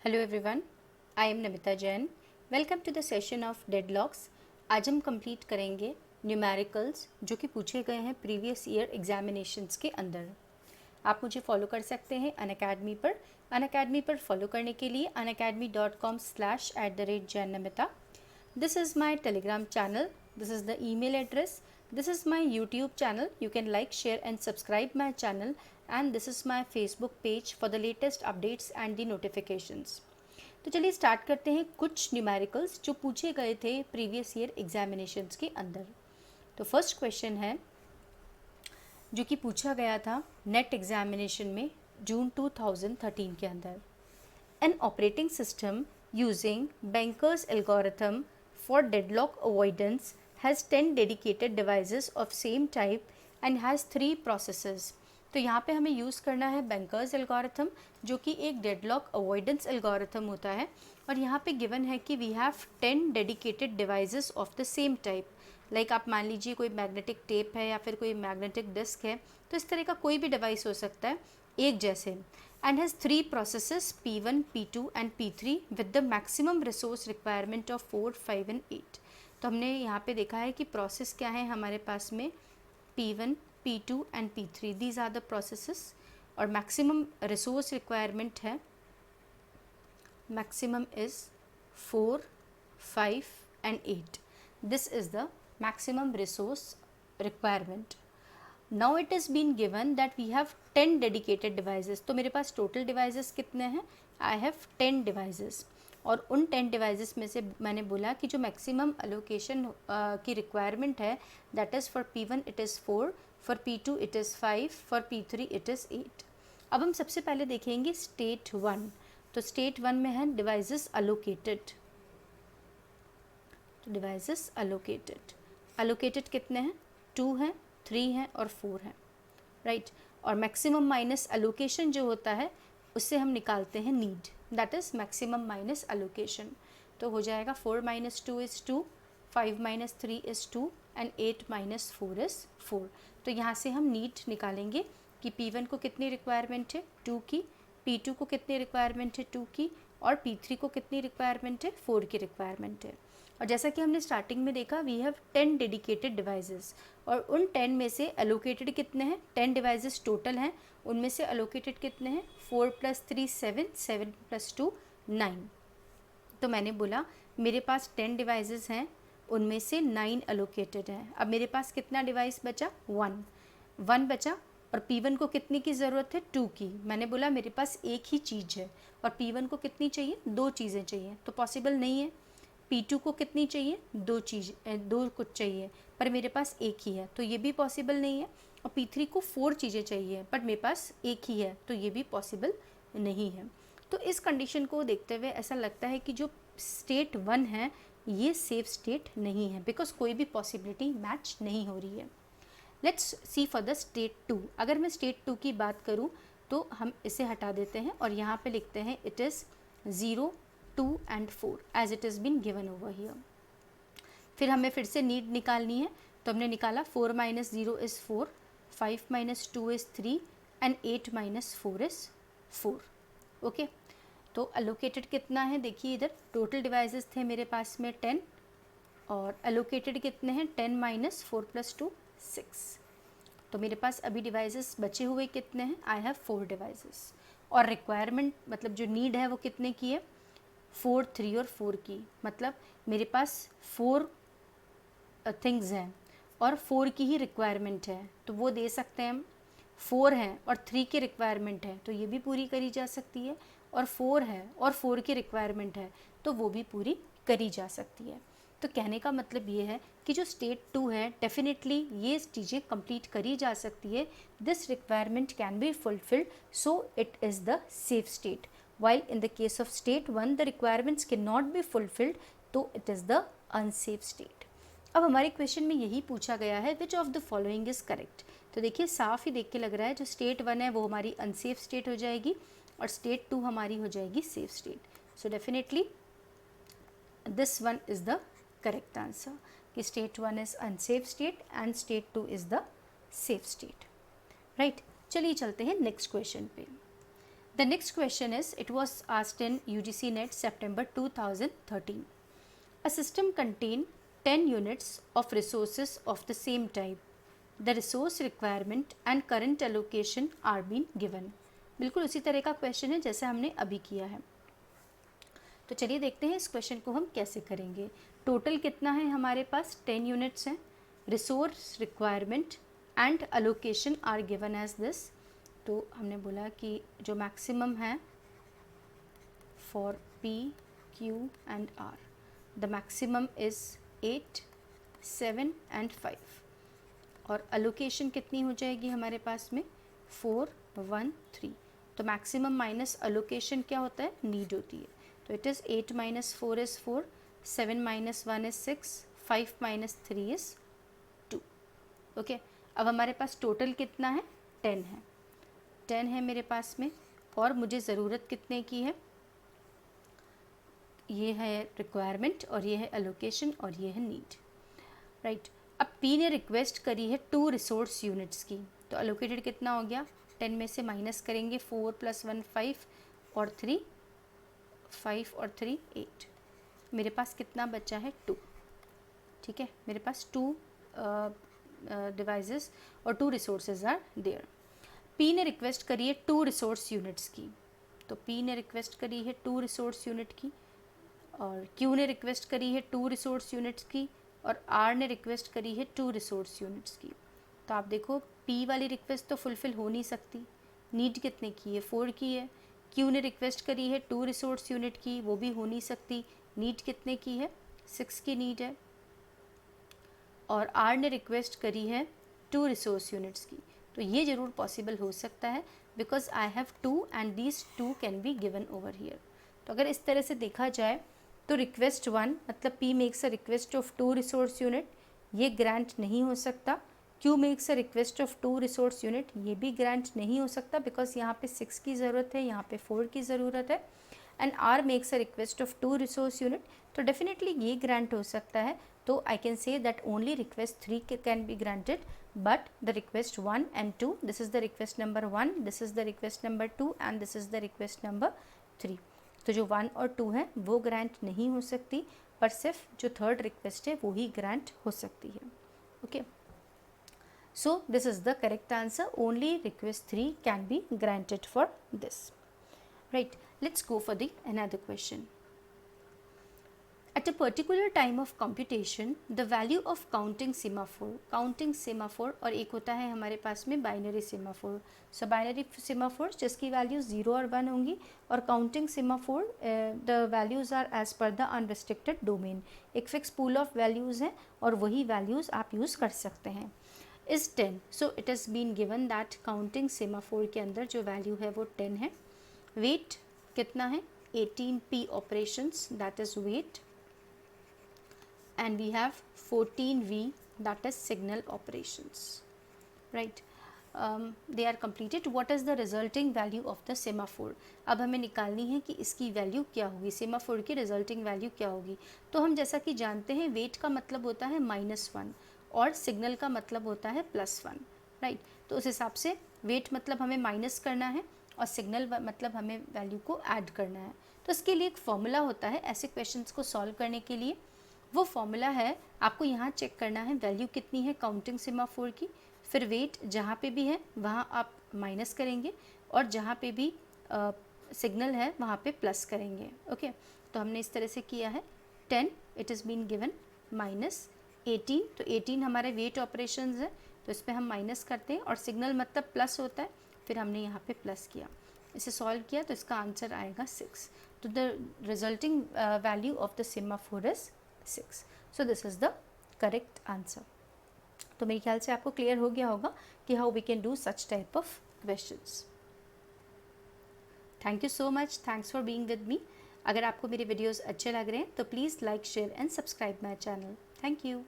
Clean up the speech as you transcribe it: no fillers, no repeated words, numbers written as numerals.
Hello everyone, I am Namita Jain. Welcome to the session of deadlocks. आज हम complete करेंगे numericals जो कि पूछे गए हैं प्रीवियस ईयर एग्जामिनेशंस के अंदर। आप मुझे फॉलो कर सकते हैं अनअकैडमी पर। अनअकैडमी पर फॉलो करने के लिए unacademy.com/@jain-namita। This is my Telegram channel, this is the email address, this is my YouTube channel. You can like, share and subscribe my channel, and this is my Facebook page for the latest updates and the notifications. तो चलिए start करते हैं कुछ numericals जो पूछे गए थे previous year examinations के अंदर। तो फर्स्ट क्वेश्चन है जो कि पूछा गया था नेट एग्जामिनेशन में जून 2013 के अंदर। An operating system using Banker's algorithm for deadlock avoidance has 10 dedicated devices of same type and has 3 processes. तो यहाँ पे हमें यूज़ करना है बैंकर्स एल्गोरिथम जो कि एक डेडलॉक अवॉइडेंस एल्गोरिथम होता है, और यहाँ पे गिवन है कि we have 10 dedicated devices of the same type. Like आप मान लीजिए कोई मैग्नेटिक टेप है या फिर कोई मैग्नेटिक डिस्क है, तो इस तरह का कोई भी डिवाइस हो सकता है एक जैसे, and has 3 processes P1, P2 and P3 with the maximum resource requirement of 4, 5 and 8। तो हमने यहाँ पे देखा है कि प्रोसेस क्या है हमारे पास में P1, P2 and P3, these are the processes. और मैक्सिमम रिसोर्स रिक्वायरमेंट है, maximum is 4, 5 and 8। This is the maximum resource requirement. Now it has been given that we have 10 dedicated devices. तो मेरे पास total devices कितने हैं? I have 10 devices. और उन 10 devices में से मैंने बोला कि जो maximum allocation की requirement है, that is for P1 it is 4, for P2 it is 5, for P3 it is 8. अब हम सबसे पहले देखेंगे state 1। तो state 1 में है devices allocated। तो devices allocated कितने हैं? 2 हैं, 3 हैं और 4 हैं, राइट। और मैक्सिमम माइनस एलोकेशन जो होता है उससे हम निकालते हैं need, that is maximum minus allocation. तो हो जाएगा 4 - 2 इज़ 2, 5 - 3 इज़ 2 एंड 8 - 4 इज़ 4। तो यहाँ से हम नीड निकालेंगे कि P1 को कितनी रिक्वायरमेंट है? 2 की, P2 को कितनी रिक्वायरमेंट है? 2 की, और P3 को कितनी रिक्वायरमेंट है? 4 की रिक्वायरमेंट है। और जैसा कि हमने स्टार्टिंग में देखा, वी हैव 10 डेडिकेटेड डिवाइसेस, और उन 10 में से एलोकेटेड कितने हैं? 10 डिवाइसेस टोटल हैं, उनमें से एलोकेटेड कितने हैं? 4 + 3 7, 7 + 2 9। तो मैंने बोला मेरे पास 10 डिवाइसेस हैं, उनमें से 9 एलोकेटेड हैं। अब मेरे पास कितना डिवाइस बचा? 1 बचा। और P1 को कितनी की ज़रूरत है? 2 की। मैंने बोला मेरे पास एक ही चीज़ है, और P1 को कितनी चाहिए? 2 चीज़ें चाहिए। तो पॉसिबल नहीं है। P2 को कितनी चाहिए? 2 कुछ चाहिए, पर मेरे पास एक ही है, तो ये भी पॉसिबल नहीं है। और P3 को 4 चीज़ें चाहिए, बट मेरे पास एक ही है, तो ये भी पॉसिबल नहीं है। तो इस कंडीशन को देखते हुए ऐसा लगता है कि जो स्टेट 1 है ये सेफ स्टेट नहीं है, बिकॉज कोई भी पॉसिबिलिटी मैच नहीं हो रही है। Let's see for the state 2। अगर मैं स्टेट 2 की बात करूँ तो हम इसे हटा देते हैं और यहाँ पे लिखते हैं it is 0, 2 and 4 as it has been given over here। फिर हमें फिर से नीड निकालनी है, तो हमने निकाला 4 - 0 is 4, 5 - 2 is 3 and 8 - 4 is 4। Okay, तो अलोकेटेड कितना है? देखिए इधर टोटल डिवाइसेस थे मेरे पास में 10, और अलोकेटेड कितने हैं? 10 - 4 + 2 6। तो मेरे पास अभी डिवाइसेस बचे हुए कितने हैं? I have 4 devices. और रिक्वायरमेंट मतलब जो नीड है वो कितने की है? 4, 3 और 4 की। मतलब मेरे पास 4 थिंग्स हैं और 4 की ही रिक्वायरमेंट है, तो वो दे सकते हैं हम। 4 हैं और 3 की रिक्वायरमेंट है, तो ये भी पूरी करी जा सकती है। और 4 है और 4 की रिक्वायरमेंट है, तो वो भी पूरी करी जा सकती है। तो कहने का मतलब ये है कि जो स्टेट 2 है डेफिनेटली ये चीज़ें कंप्लीट करी जा सकती है। This requirement can be fulfilled, so it is the safe state. while in the case of state 1 the requirements cannot be fulfilled, तो it is the unsafe state। अब हमारे क्वेश्चन में यही पूछा गया है which of the following is correct। तो देखिए साफ ही देख के लग रहा है जो स्टेट 1 है वो हमारी अनसेफ स्टेट हो जाएगी और स्टेट 2 हमारी हो जाएगी safe state. So definitely this one is the correct answer कि state 1 is unsafe state and state 2 is the safe state, right. चलिए चलते हैं नेक्स्ट क्वेश्चन पे। The next question is, it was asked in UGC NET September 2013. A system contain 10 units of resources of the same type. The resource requirement and current allocation are being given. बिल्कुल उसी तरह का question है जैसे हमने अभी किया है. तो चलिए देखते हैं इस क्वेश्चन को हम कैसे करेंगे. टोटल कितना है हमारे पास? 10 यूनिट्स हैं. Resource requirement and allocation are given as this. तो हमने बोला कि जो मैक्सिमम है for P, Q and R, the maximum is 8, 7 and 5. और अलोकेशन कितनी हो जाएगी हमारे पास में? 4, 1, 3. तो मैक्सिमम माइनस अलोकेशन क्या होता है? नीड होती है. तो it is 8 minus 4 is 4, 7 minus 1 is 6, 5 minus 3 is 2. Okay, अब हमारे पास टोटल कितना है? 10 है. 10 है मेरे पास में, और मुझे ज़रूरत कितने की है? ये है रिक्वायरमेंट और ये है अलोकेशन और ये है नीड. राइट. अब P ने रिक्वेस्ट करी है 2 रिसोर्स यूनिट्स की. तो अलोकेटेड कितना हो गया? 10 में से माइनस करेंगे 4 + 1 5 और 3 5 और 3 8. मेरे पास कितना बचा है? 2. ठीक है, मेरे पास 2 डिवाइसेस और 2 रिसोर्सेज आर देयर. P ने रिक्वेस्ट करी है 2 रिसोर्स यूनिट्स की. तो P ने रिक्वेस्ट करी है 2 रिसोर्स यूनिट की, और Q ने रिक्वेस्ट करी है 2 रिसोर्स यूनिट्स की, और R ने रिक्वेस्ट करी है 2 रिसोर्स यूनिट्स की. तो आप देखो P वाली रिक्वेस्ट तो फुलफ़िल हो नहीं सकती. नीड कितने की है? 4 की है. Q ने रिक्वेस्ट करी है 2 रिसोर्स यूनिट की, वो भी हो नहीं सकती. नीड कितने की है? 6 की नीड है. और R ने रिक्वेस्ट करी है 2 रिसोर्स यूनिट्स की. तो ये ज़रूर पॉसिबल हो सकता है, because I have 2 and these 2 can be given over here. तो अगर इस तरह से देखा जाए तो रिक्वेस्ट 1 मतलब P makes a request of 2 resource unit, ये ग्रांट नहीं हो सकता. Q makes a request of 2 resource unit, ये भी ग्रांट नहीं हो सकता, बिकॉज यहाँ पे 6 की ज़रूरत है, यहाँ पे 4 की ज़रूरत है. And R makes a request of 2 resource unit, तो डेफिनेटली ये ग्रांट हो सकता है. तो I can say that only request 3 can be granted, but the request 1 and 2, this is the request number 1, this is the request number 2 and this is the request number 3. तो जो 1 और 2 है वो ग्रांट नहीं हो सकती, पर सिर्फ जो थर्ड रिक्वेस्ट है वो ही ग्रांट हो सकती है. Okay, so this is the correct answer. Only request 3 can be granted for this. Right, let's go for the another question. At a particular time of computation, the value of counting semaphore और एक होता है हमारे पास में binary semaphore. So binary semaphore जिसकी value 0 और 1 होंगी, और counting semaphore the values are as per the unrestricted domain. एक फिक्स पूल ऑफ वैल्यूज़ हैं और वही वैल्यूज़ आप यूज़ कर सकते हैं. Is 10. So it has been given that counting semaphore के अंदर जो वैल्यू है वो 10 है. वेट कितना है? 18p operations, that is wait. And we have 14V, that is signal operations. Right, they are completed. What is the resulting value of the semaphore? अब हमें निकालनी है कि इसकी वैल्यू क्या होगी, सेमाफोर की रिजल्टिंग वैल्यू क्या होगी. तो हम जैसा कि जानते हैं वेट का मतलब होता है -1 और सिग्नल का मतलब होता है +1. राइट, तो उस हिसाब से वेट मतलब हमें माइनस करना है और सिग्नल मतलब हमें वैल्यू को ऐड करना है. तो इसके लिए एक फॉर्मूला होता है ऐसे क्वेश्चंस को सॉल्व करने के लिए. वो फॉर्मूला है, आपको यहाँ चेक करना है वैल्यू कितनी है काउंटिंग सेमाफोर की, फिर वेट जहाँ पे भी है वहाँ आप माइनस करेंगे, और जहाँ पे भी सिग्नल है वहाँ पे प्लस करेंगे. ओके, तो हमने इस तरह से किया है. 10 इट इज़ बीन गिवन -18. तो 18 हमारे वेट ऑपरेशंस है, तो इस पर हम माइनस करते हैं, और सिग्नल मतलब प्लस होता है, फिर हमने यहाँ पे प्लस किया. इसे सॉल्व किया तो इसका आंसर आएगा 6. तो the resulting value of the semaphore is 6. So this is the correct answer. तो मेरे ख्याल से आपको क्लियर हो गया होगा कि how we can do such type of questions. Thank you so much. Thanks for being with me. अगर आपको मेरे वीडियोस अच्छे लग रहे हैं तो please like, share and subscribe my channel. Thank you.